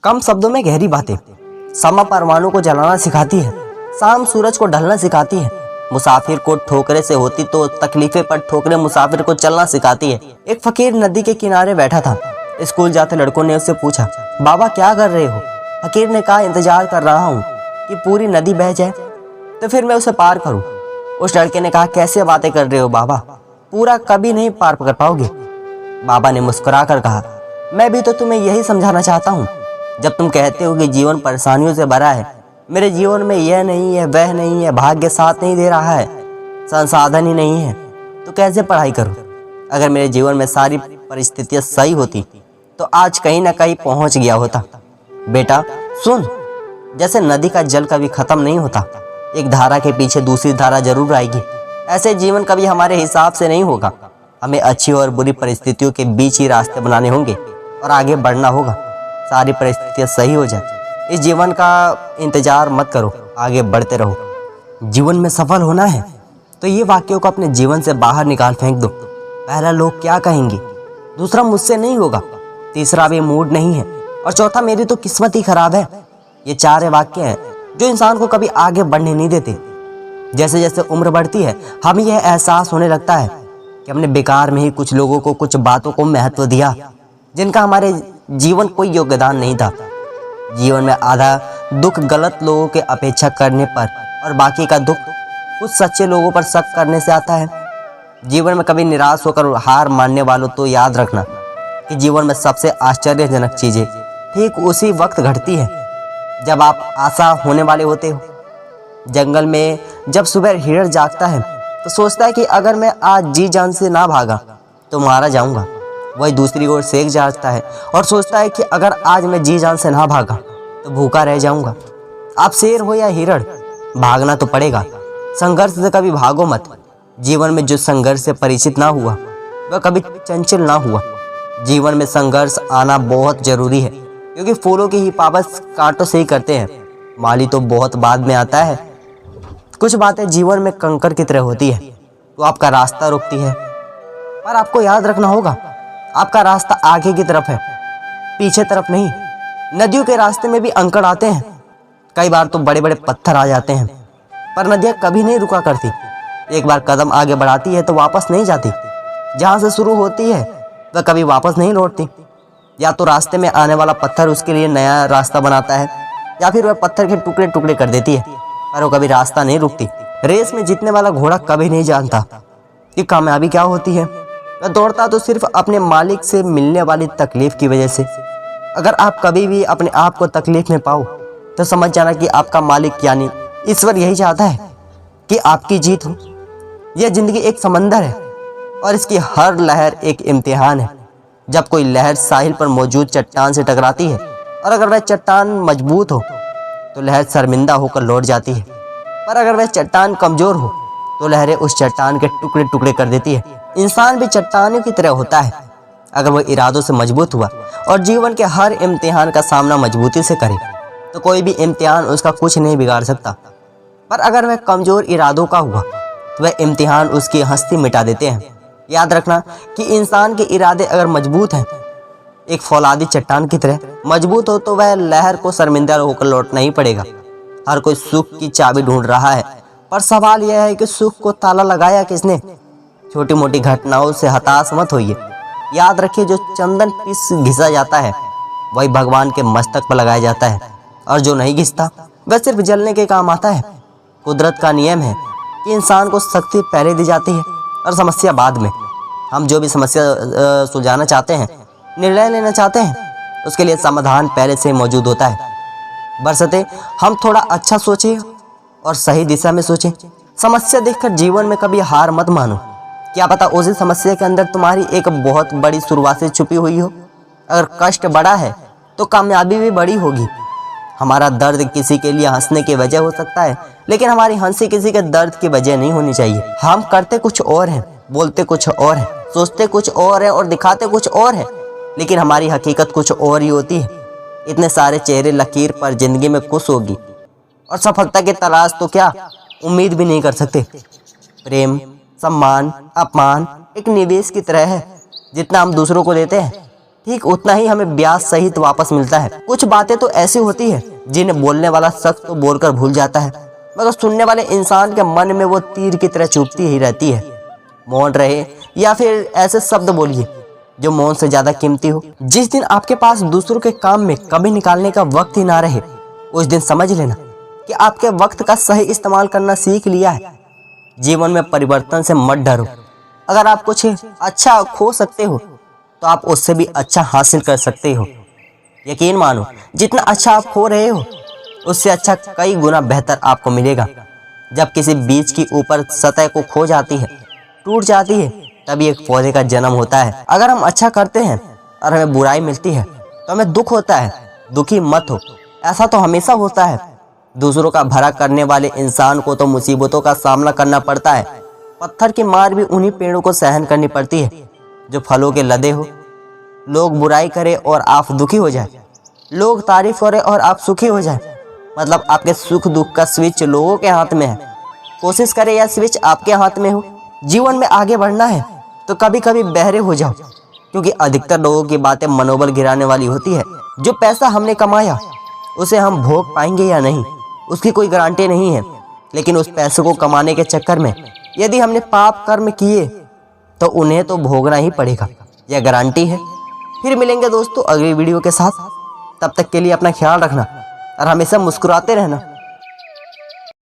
कम शब्दों में गहरी बातें। समा परवानों को जलाना सिखाती है, शाम सूरज को ढलना सिखाती है। मुसाफिर को ठोकरे से होती तो तकलीफें पर ठोकरे मुसाफिर को चलना सिखाती है। एक फकीर नदी के किनारे बैठा था। स्कूल जाते लड़कों ने उससे पूछा, बाबा क्या कर रहे हो? फकीर ने कहा, इंतजार कर रहा हूँ कि पूरी नदी बह जाए तो फिर मैं उसे पार करूँ। उस लड़के ने कहा, कैसे बातें कर रहे हो बाबा, पूरा कभी नहीं पार कर पाओगे। बाबा ने मुस्कुरा कर कहा, मैं भी तो तुम्हें यही समझाना चाहता हूँ। जब तुम कहते हो कि जीवन परेशानियों से भरा है, मेरे जीवन में यह नहीं है, वह नहीं है, भाग्य साथ नहीं दे रहा है, संसाधन ही नहीं है, तो कैसे पढ़ाई करूं? अगर मेरे जीवन में सारी परिस्थितियां सही होती तो आज कहीं ना कहीं पहुंच गया होता। बेटा सुन, जैसे नदी का जल कभी खत्म नहीं होता, एक धारा के पीछे दूसरी धारा जरूर आएगी, ऐसे जीवन कभी हमारे हिसाब से नहीं होगा। हमें अच्छी और बुरी परिस्थितियों के बीच ही रास्ते बनाने होंगे और आगे बढ़ना होगा। सारी परिस्थितियां सही हो जाए, इस जीवन का इंतजार मत करो, आगे बढ़ते रहो। जीवन में सफल होना है तो ये वाक्यों को अपने जीवन से बाहर निकाल फेंक दो। पहला, लोग क्या कहेंगे, दूसरा, मुझसे नहीं होगा, तीसरा, भी मूड नहीं है, और चौथा, मेरी तो किस्मत ही खराब है। ये चार वाक्य हैं जो इंसान को कभी आगे बढ़ने नहीं देते। जैसे जैसे उम्र बढ़ती है, हमें यह एहसास होने लगता है कि हमने बेकार में ही कुछ लोगों को, कुछ बातों को महत्व दिया जिनका हमारे जीवन कोई योगदान नहीं था। जीवन में आधा दुख गलत लोगों के अपेक्षा करने पर और बाकी का दुख कुछ सच्चे लोगों पर शक करने से आता है। जीवन में कभी निराश होकर हार मानने वालों, तो याद रखना कि जीवन में सबसे आश्चर्यजनक चीजें ठीक उसी वक्त घटती है जब आप आशा होने वाले होते हो। जंगल में जब सुबह हिरण जागता है तो सोचता है कि अगर मैं आज जी जान से ना भागा तो मारा जाऊंगा। वही दूसरी ओर शेर जागता है और सोचता है कि अगर आज मैं जी जान से ना भागा तो भूखा रह जाऊंगा। आप शेर हो या हिरण, भागना तो पड़ेगा। संघर्ष से कभी भागो मत। जीवन में जो संघर्ष से परिचित ना हुआ वह कभी चंचल ना हुआ। जीवन में संघर्ष आना बहुत जरूरी है, क्योंकि फूलों की हिफाजत कांटों से ही करते हैं, माली तो बहुत बाद में आता है। कुछ बातें जीवन में कंकर की तरह होती है, तो आपका रास्ता रोकती है, पर आपको याद रखना होगा आपका रास्ता आगे की तरफ है, पीछे तरफ नहीं। नदियों के रास्ते में भी अंकड़ आते हैं, कई बार तो बड़े बड़े पत्थर आ जाते हैं, पर नदियाँ कभी नहीं रुका करती। एक बार कदम आगे बढ़ाती है तो वापस नहीं जाती। जहाँ से शुरू होती है वह कभी वापस नहीं लौटती। या तो रास्ते में आने वाला पत्थर उसके लिए नया रास्ता बनाता है, या फिर वह पत्थर के टुकड़े टुकड़े कर देती है, पर वो कभी रास्ता नहीं रुकती। रेस में जीतने वाला घोड़ा कभी नहीं जानता कि कामयाबी क्या होती है। वह दौड़ता तो सिर्फ अपने मालिक से मिलने वाली तकलीफ की वजह से। अगर आप कभी भी अपने आप को तकलीफ में पाओ तो समझ जाना कि आपका मालिक यानी ईश्वर यही चाहता है कि आपकी जीत हो। यह जिंदगी एक समंदर है और इसकी हर लहर एक इम्तिहान है। जब कोई लहर साहिल पर मौजूद चट्टान से टकराती है और अगर वह चट्टान मजबूत हो तो लहर शर्मिंदा होकर लौट जाती है, पर अगर वह चट्टान कमजोर हो तो लहरें उस चट्टान के टुकड़े टुकड़े कर देती है। इंसान भी चट्टानों की तरह होता है। अगर वह इरादों से मजबूत हुआ और जीवन के हर इम्तिहान का सामना मजबूती से करे तो कोई भी इम्तिहान उसका कुछ नहीं बिगाड़ सकता। पर अगर वह कमजोर इरादों का हुआ तो वह इम्तिहान उसकी हस्ती मिटा देते हैं। याद रखना कि इंसान के इरादे अगर मजबूत हैं, एक फौलादी चट्टान की तरह मजबूत हो, तो वह लहर को शर्मिंदा होकर लौटना ही पड़ेगा। हर कोई सुख की चाबी ढूंढ रहा है, पर सवाल यह है कि सुख को ताला लगाया किसने? छोटी मोटी घटनाओं से हताश मत होइए। याद रखिए, जो चंदन पीस घिसा जाता है वही भगवान के मस्तक पर लगाया जाता है, और जो नहीं घिसता वह सिर्फ जलने के काम आता है। कुदरत का नियम है कि इंसान को शक्ति पहले दी जाती है और समस्या बाद में। हम जो भी समस्या सुलझाना चाहते हैं, निर्णय लेना चाहते हैं, उसके लिए समाधान पहले से मौजूद होता है। बरसते हम थोड़ा अच्छा सोचें और सही दिशा में सोचें। समस्या देखकर जीवन में कभी हार मत मानो। क्या पता उसी समस्या के अंदर तुम्हारी एक बहुत बड़ी शुरुआत छुपी हुई हो। अगर कष्ट बड़ा है तो कामयाबी भी बड़ी होगी। हमारा दर्द किसी के लिए हंसने की वजह हो सकता है, लेकिन हमारी हंसी किसी के दर्द की वजह नहीं होनी चाहिए। हम करते कुछ और हैं, बोलते कुछ और है, सोचते कुछ और है और दिखाते कुछ और है, लेकिन हमारी हकीकत कुछ और ही होती है। इतने सारे चेहरे लकीर पर जिंदगी में खुश होगी और सफलता की तलाश तो क्या उम्मीद भी नहीं कर सकते। प्रेम, सम्मान, अपमान एक निवेश की तरह है। जितना हम दूसरों को देते हैं ठीक उतना ही हमें ब्याज सहित वापस मिलता है। कुछ बातें तो ऐसी होती है जिन्हें बोलने वाला शख्स तो बोलकर भूल जाता है, मगर सुनने वाले इंसान के मन में वो तीर की तरह चुभती ही रहती है। मौन रहे या फिर ऐसे शब्द बोलिए जो मौन से ज्यादा कीमती हो। जिस दिन आपके पास दूसरों के काम में कभी निकालने का वक्त ही ना रहे, उस दिन समझ लेना कि आपके वक्त का सही इस्तेमाल करना सीख लिया है। जीवन में परिवर्तन से मत डरो। अगर आप कुछ अच्छा खो सकते हो तो आप उससे भी अच्छा हासिल कर सकते हो। यकीन मानो, जितना अच्छा आप खो रहे हो उससे अच्छा कई गुना बेहतर आपको मिलेगा। जब किसी बीज की ऊपर सतह को खो जाती है, टूट जाती है, तभी एक पौधे का जन्म होता है। अगर हम अच्छा करते हैं और हमें बुराई मिलती है तो हमें दुख होता है। दुखी मत हो, ऐसा तो हमेशा होता है। दूसरों का भला करने वाले इंसान को तो मुसीबतों का सामना करना पड़ता है। पत्थर की मार भी उन्हीं पेड़ों को सहन करनी पड़ती है जो फलों के लदे हो। लोग बुराई करें और आप दुखी हो जाए, लोग तारीफ करें और आप सुखी हो जाए, मतलब आपके सुख दुख का स्विच लोगों के हाथ में है। कोशिश करें यह स्विच आपके हाथ में हो। जीवन में आगे बढ़ना है तो कभी कभी बहरे हो जाओ, क्योंकि अधिकतर लोगों की बातें मनोबल गिराने वाली होती है। जो पैसा हमने कमाया उसे हम भोग पाएंगे या नहीं, उसकी कोई गारंटी नहीं है। लेकिन उस पैसे को कमाने के चक्कर में यदि हमने पाप कर्म किए तो उन्हें तो भोगना ही पड़ेगा, यह गारंटी है। फिर मिलेंगे दोस्तों अगली वीडियो के साथ। तब तक के लिए अपना ख्याल रखना और हमेशा मुस्कुराते रहना।